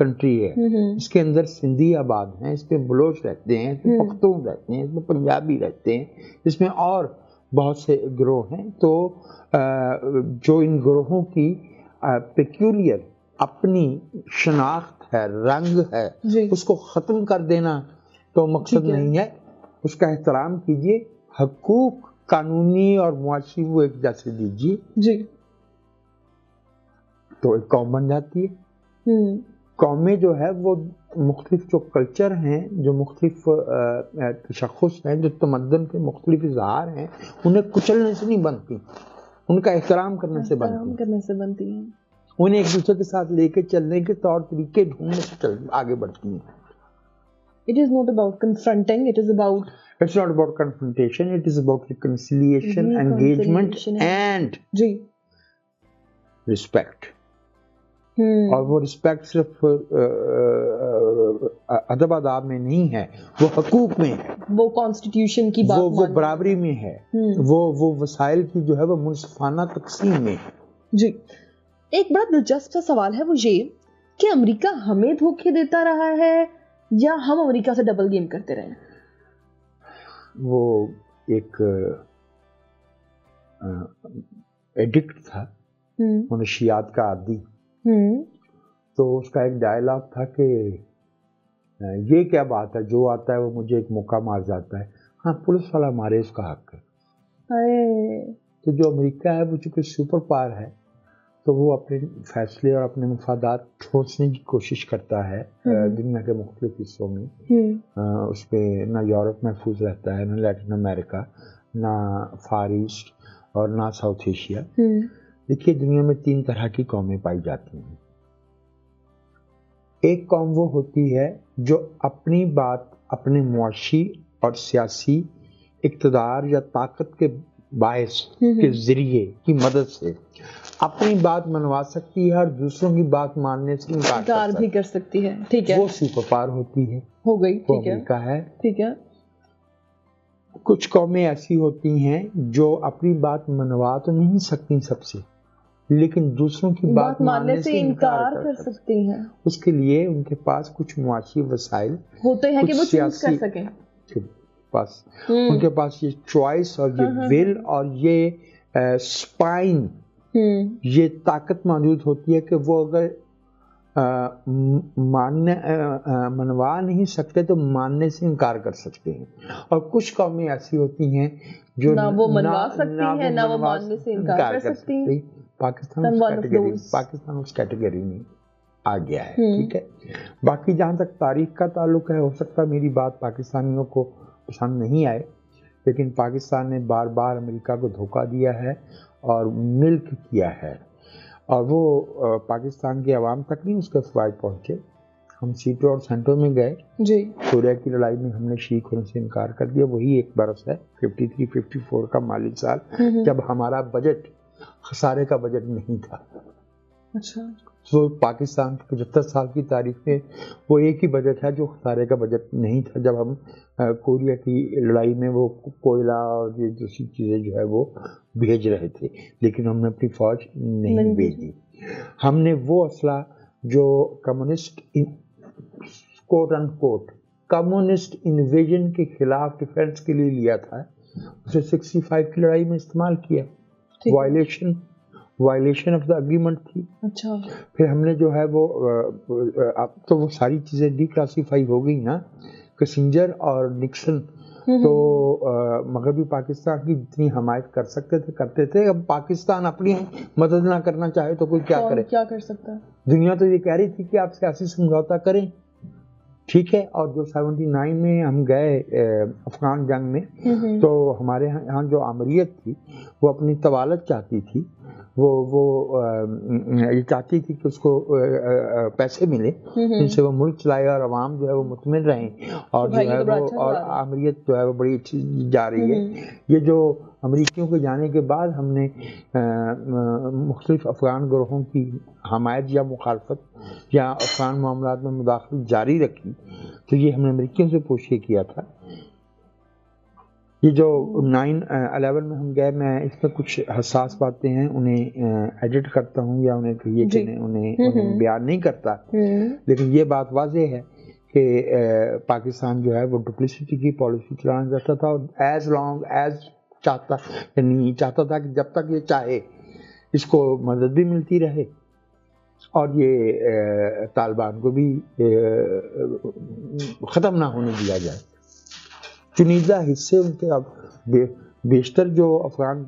Country ہے. اس کے اندر سندھی آباد ہیں, اس میں بلوچ رہتے ہیں, اس میں پختون رہتے ہیں, اس میں پنجابی رہتے ہیں, اس میں اور بہت سے گروہ ہیں. تو جو ان گروہوں کی پیکیولر اپنی شناخت ہے, رنگ ہے, اس کو ختم کر دینا تو مقصد نہیں ہے. اس کا احترام کیجیے, حقوق قانونی اور معاشی وہ ایک جیسے دیجیے جی, تو ایک قوم بن جاتی ہے. قومیں جو ہے وہ مختلف جو کلچر ہیں, جو مختلف تشخص ہیں, جو تمدن کے مختلف اظہار ہیں, انہیں کچلنے سے نہیں بنتی, ان کا احترام کرنے سے بنتی ہیں. انہیں ایک دوسرے کے ساتھ لے کے چلنے کے طور طریقے ڈھونڈنے سے آگے بڑھتی ہیں. It is not about confronting, It's not about confrontation, it is about reconciliation, engagement and respect. اور وہ رسپیکٹ صرف ادب آداب میں نہیں ہے, وہ حقوق میں ہے, وہ کانسٹیٹیوشن کی بات, وہ برابری میں ہے, وہ وسائل کی جو ہے وہ منصفانہ تقسیم میں ہے. جی, ایک بڑا دلچسپ سا سوال ہے وہ یہ کہ امریکہ ہمیں دھوکے دیتا رہا ہے یا ہم امریکہ سے ڈبل گیم کرتے رہے. وہ ایک ایڈکٹ تھا, منشیات کا عادی. تو اس کا ایک ڈائلاگ تھا کہ یہ کیا بات ہے, جو آتا ہے وہ مجھے ایک موقع مار جاتا ہے, ہاں پولیس والا مارے اس کا حق ہے. تو جو امریکہ ہے وہ چونکہ سپر پاور ہے, تو وہ اپنے فیصلے اور اپنے مفادات ٹھوسنے کی کوشش کرتا ہے دنیا کے مختلف حصوں میں. اس پہ نہ یورپ محفوظ رہتا ہے, نہ لیٹن امریکہ, نہ فار ایسٹ اور نہ ساؤتھ ایشیا. دیکھیے دنیا میں 3 طرح کی قومیں پائی جاتی ہیں. ایک قوم وہ ہوتی ہے جو اپنی بات اپنے معاشی اور سیاسی اقتدار یا طاقت کے باعث کے ذریعے کی مدد سے اپنی بات منوا سکتی ہے اور دوسروں کی بات ماننے سے انکار بھی کر سکتی ہے. ٹھیک ہے, وہ سپر پاور ہوتی ہے, ہو گئی. ٹھیک ہے, امریکہ ہے. ٹھیک ہے. کچھ قومیں ایسی ہوتی ہیں جو اپنی بات منوا تو نہیں سکتی سب سے, لیکن دوسروں کی بات ماننے سے انکار کر سکتی ہیں. اس کے لیے ان کے پاس کچھ معاشی وسائل ہوتے ہیں کہ وہ چوز کر سکیں. بس ان کے پاس یہ چوائس اور یہ ول اور یہ سپائن, یہ طاقت موجود ہوتی ہے کہ وہ اگر منوا نہیں سکتے تو ماننے سے انکار کر سکتے ہیں. اور کچھ قومیں ایسی ہوتی ہیں جو نہ وہ منوا سکتی ہیں نہ وہ ماننے سے انکار کر سکتی ہیں. پاکستان اس کیٹیگری میں آ گیا ہے. ٹھیک ہے. باقی جہاں تک تاریخ کا تعلق ہے, ہو سکتا ہے میری بات پاکستانیوں کو پسند نہیں آئے, لیکن پاکستان نے بار بار امریکہ کو دھوکہ دیا ہے اور ملک کیا ہے, اور وہ پاکستان کے عوام تک نہیں اس کے فوائد پہنچے. ہم سیٹوں اور سینٹوں میں گئے, سوریا کی لڑائی میں ہم نے شریک ہونے سے انکار کر دیا. وہی ایک برس ہے 53-54 کا مالی سال, جب ہمارا بجٹ خسارے کا بجٹ نہیں تھا. اچھا, تو پاکستان کی 75 سال کی تاریخ میں وہ ایک ہی بجٹ ہے جو خسارے کا بجٹ نہیں تھا, جب ہم کوریا کی لڑائی میں وہ کوئلہ اور یہ دوسری چیزیں جو ہے وہ بھیج رہے تھے, لیکن ہم نے اپنی فوج نہیں بھیجی. ہم نے وہ اسلحہ جو کمیونسٹ کوٹ ان کوٹ کمیونسٹ انویژن کے خلاف ڈیفینس کے لیے لیا تھا, اسے 65 کی لڑائی میں استعمال کیا. وائلیشن آف دا اگریمنٹ تھی. اچھا, پھر ہم نے جو ہے وہ اب تو وہ ساری چیزیں ڈی کلاسیفائی ہو گئی نا, کسنجر اور نکسن تو مغربی پاکستان کی جتنی حمایت کر سکتے تھے کرتے تھے. اب پاکستان اپنی مدد نہ کرنا چاہے تو کوئی کیا کرے, کیا کر سکتا ہے. دنیا تو یہ کہہ رہی تھی کہ آپ سیاسی سمجھوتا کریں. ٹھیک ہے, اور جو 79 میں ہم گئے افغان جنگ میں, تو ہمارے یہاں جو آمریت تھی وہ اپنی طوالت چاہتی تھی, وہ یہ چاہتی تھی کہ اس کو پیسے ملے جن سے وہ ملک چلائے اور عوام جو ہے وہ مطمئن رہیں, اور جو ہے وہ اور آمریت جو ہے وہ بڑی اچھی جا رہی ہے. یہ جو امریکیوں کے جانے کے بعد ہم نے مختلف افغان گروہوں کی حمایت یا مخالفت یا افغان معاملات میں مداخلت جاری رکھی, تو یہ ہم نے امریکیوں سے پوچھ کے کیا تھا. یہ جو 9/11 میں ہم گئے، میں اس میں کچھ حساس باتیں ہیں انہیں ایڈٹ کرتا ہوں یا انہیں کہیے کہ انہیں بیان نہیں کرتا، لیکن یہ بات واضح ہے کہ پاکستان جو ہے وہ ڈپلیسٹی کی پالیسی چلانا چاہتا تھا، اور ایز لانگ ایز چاہتا تھا کہ جب تک یہ چاہے اس کو مدد بھی ملتی رہے اور یہ طالبان کو بھی ختم نہ ہونے دیا جائے۔ چنیدہ حصے ان کے، اب بیشتر جو افغان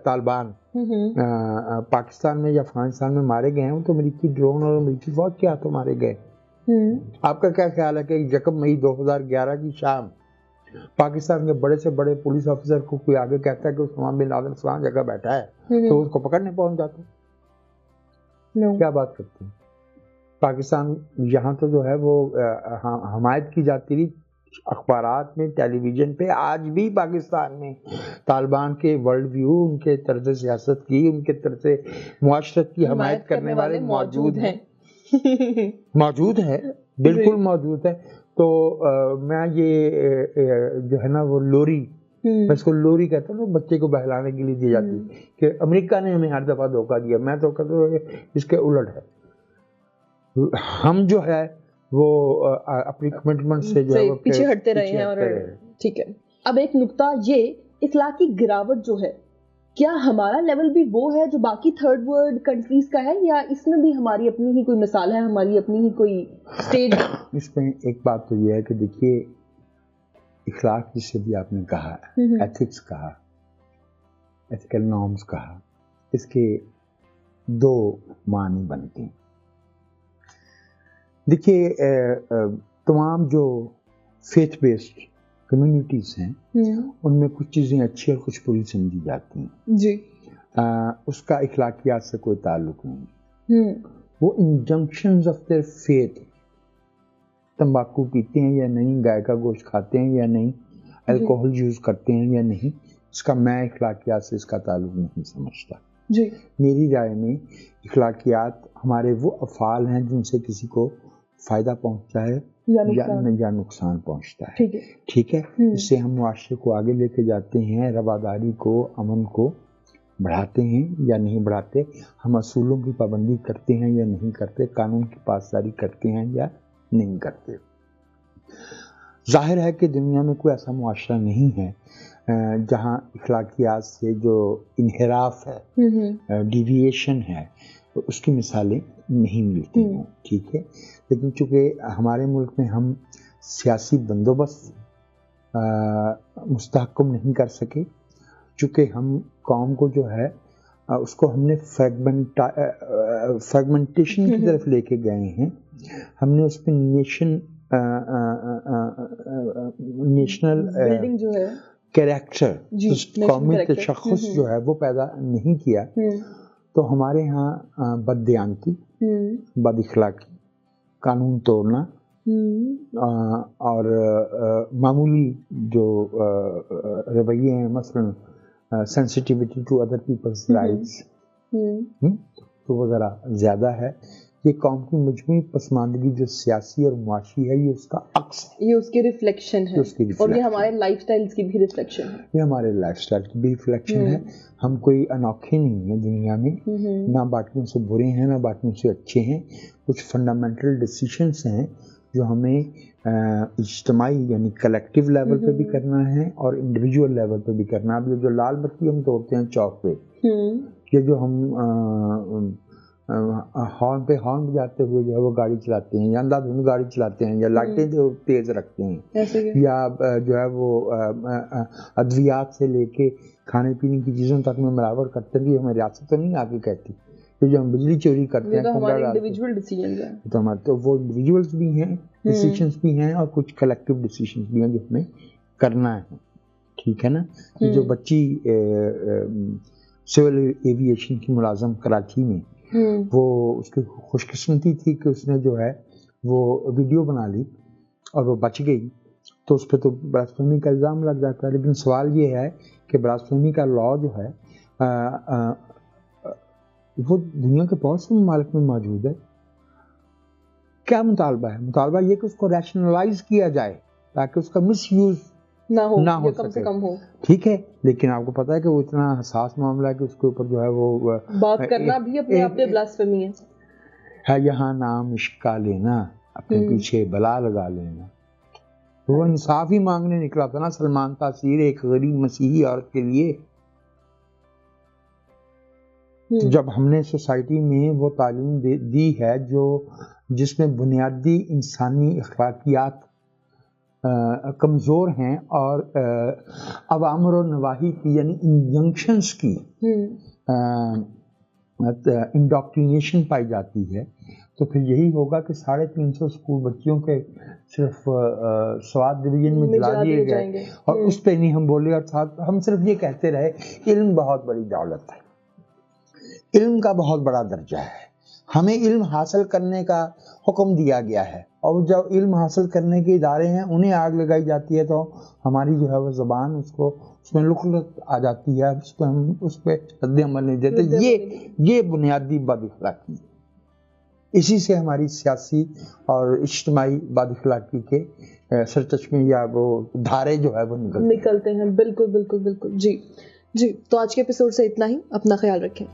طالبان پاکستان میں یا افغانستان میں مارے گئے ہیں وہ تو امریکی ڈرون اور امریکی فوج کے ہاتھوں مارے گئے۔ آپ کا کیا خیال ہے کہ 1 مئی 2011 کی شام پاکستان کے بڑے سے بڑے پولیس آفیسر کو کوئی آگے کہتا ہے کہ اسامہ بن لادن فلاں جگہ بیٹھا ہے تو اس کو پکڑنے پہنچ جاتے؟ کیا بات کرتے ہیں؟ پاکستان یہاں تو جو ہے وہ حمایت کی جاتی رہی اخبارات میں، ٹیلی ویژن پہ۔ آج بھی پاکستان میں طالبان کے ورلڈ ویو، ان کے طرز سیاست کی، ان کے طرز معاشرت کی حمایت کرنے والے موجود ہیں، موجود ہے، بالکل موجود ہے۔ تو میں یہ جو ہے نا وہ لوری، میں اس کو لوری کہتا ہوں، بچے کو بہلانے کے لیے دی جاتی ہے کہ امریکہ نے ہمیں ہر دفعہ دھوکہ دیا۔ میں تو کہتا ہوں اس کے الٹ ہے، ہم جو ہے وہ اپنی کمٹمنٹ سے جو ہے وہ پیچھے ہٹتے رہے ہیں۔ اور ٹھیک ہے، اب ایک نقطہ یہ اخلاقی گراوٹ جو ہے، کیا ہمارا لیول بھی وہ ہے جو باقی تھرڈ ورلڈ کنٹریز کا ہے، یا اس میں بھی ہماری اپنی ہی کوئی مثال ہے، ہماری اپنی ہی کوئی سٹیج؟ اس میں ایک بات تو یہ ہے کہ دیکھیے، اخلاق جسے بھی آپ نے کہا، ایتھکس کہا، ایتھیکل نارمز کہا، اس کے 2 معنی بنتے ہیں۔ دیکھیے تمام جو فیتھ بیسڈ کمیونٹیز ہیں ان میں کچھ چیزیں اچھی اور کچھ بری سمجھی جاتی ہیں جی، اس کا اخلاقیات سے کوئی تعلق نہیں۔ وہ انجنکشنز آف دیئر فیتھ، تمباکو پیتے ہیں یا نہیں، گائے کا گوشت کھاتے ہیں یا نہیں، الکوہل یوز کرتے ہیں یا نہیں، اس کا میں اخلاقیات سے اس کا تعلق نہیں سمجھتا۔ جی، میری رائے میں اخلاقیات ہمارے وہ افعال ہیں جن سے کسی کو فائدہ پہنچتا ہے یا نقصان پہنچتا ہے، ٹھیک ہے؟ اس سے ہم معاشرے کو آگے لے کے جاتے ہیں، رواداری کو، امن کو بڑھاتے ہیں یا نہیں بڑھاتے، ہم اصولوں کی پابندی کرتے ہیں یا نہیں کرتے، قانون کی پاسداری کرتے ہیں یا نہیں کرتے۔ ظاہر ہے کہ دنیا میں کوئی ایسا معاشرہ نہیں ہے جہاں اخلاقیات سے جو انحراف ہے، ڈیویشن ہے، اس کی مثالیں نہیں ملتی ہیں، ٹھیک ہے؟ لیکن چونکہ ہمارے ملک میں ہم سیاسی بندوبست مستحکم نہیں کر سکے، چونکہ ہم قوم کو جو ہے اس کو ہم نے فریگمنٹیشن کی طرف لے کے گئے ہیں، ہم نے اس میں نیشنل جو ہے کریکٹر، قومی تشخص جو ہے وہ پیدا نہیں کیا، تو ہمارے ہاں بددیانتی، بد اخلاقی، قانون توڑنا اور معمولی جو رویے ہیں، مثلا sensitivity to other people's rights, تو وہ ذرا زیادہ ہے۔ یہ قوم کی مجموعی پسماندگی جو سیاسی اور معاشی ہے، یہ اس کا عکس ہے، یہ اس کی ریفلیکشن ہے، اور یہ ہمارے لائف سٹائلز کی بھی ریفلیکشن ہے، یہ ہمارے لائف سٹائل کی بھی ریفلیکشن ہے۔ ہم کوئی انوکھے نہیں ہیں دنیا میں، نہ باقیوں سے برے ہیں نہ باقیوں سے اچھے ہیں۔ کچھ فنڈامنٹل ڈیسیشنز ہیں جو ہمیں اجتماعی یعنی کلیکٹیو لیول پہ بھی کرنا ہے اور انڈیویجول لیول پہ بھی کرنا ہے۔ اب جو لال بتی ہم توڑتے ہیں چوک پہ، یہ جو ہم ہارن پہ ہارن بجاتے ہوئے جو ہے وہ گاڑی چلاتے ہیں، یا اندھا دھند گاڑی چلاتے ہیں، یا لائٹیں جو تیز رکھتے ہیں، یا جو ہے وہ ادویات سے لے کے کھانے پینے کی چیزوں تک میں ملاوٹ کرتے ہیں، ہمیں ریاست تو نہیں آگے کہتی، جو ہم بجلی چوری کرتے ہیں، ہمارے انڈیویجول ڈیسیژنز ہیں، تو ہمارے تو وہ انڈیویجولز بھی ہیں، ڈیسیشنز بھی ہیں، اور کچھ کلیکٹیو ڈیسیشنز بھی ہیں جو ہمیں کرنا ہے، ٹھیک ہے نا؟ جو بچی سول ایویشن کی ملازم کراچی میں، وہ اس کی خوش قسمتی تھی کہ اس نے جو ہے وہ ویڈیو بنا لی اور وہ بچ گئی، تو اس پہ تو براسفیمی کا الزام لگ جاتا ہے۔ لیکن سوال یہ ہے کہ براسفیمی کا لاء جو ہے وہ دنیا کے بہت سے ممالک میں موجود ہے۔ کیا مطالبہ ہے؟ مطالبہ یہ کہ اس کو ریشنلائز کیا جائے تاکہ اس کا مس یوز نہ ہو یا کم سے کم ہو. ٹھیک ہے، لیکن آپ کو پتا ہے کہ وہ اتنا حساس معاملہ ہے کہ اس کے اوپر جو ہے وہ بات کرنا بھی اپنے آپ میں بلاسفیمی ہے. یہاں نام عشق کا لینا، اپنے پیچھے بلا لگا لینا. وہ انصاف ہی مانگنے نکلا تھا نا سلمان تاثیر ایک غریب مسیحی عورت کے لیے. جب ہم نے سوسائٹی میں وہ تعلیم دی ہے جس میں بنیادی انسانی اخلاقیات کمزور ہیں اور اوامر و نواہی کی یعنی انجنکشنز کی انڈاکٹرینیشن پائی جاتی ہے، تو پھر یہی ہوگا کہ 350 اسکول بچیوں کے صرف سواد ڈویژن میں جلا دیے گئے اور اس پہ نہیں ہم بولے. اور ساتھ ہم صرف یہ کہتے رہے علم بہت بڑی دولت ہے، علم کا بہت بڑا درجہ ہے، ہمیں علم حاصل کرنے کا حکم دیا گیا ہے. اور جب علم حاصل کرنے کے ادارے ہیں انہیں آگ لگائی جاتی ہے تو ہماری جو ہے وہ زبان اس میں لخلت آ جاتی ہے، ہم اس پہ رد عمل نہیں دیتے. یہ بنیادی بد اخلاقی ہے. اسی سے ہماری سیاسی اور اجتماعی بد اخلاقی کے سرچشمے یا وہ دھارے جو ہے وہ نکلتے ہیں. بالکل بالکل بالکل. جی تو آج کے ایپیسوڈ سے اتنا ہی. اپنا خیال رکھیں.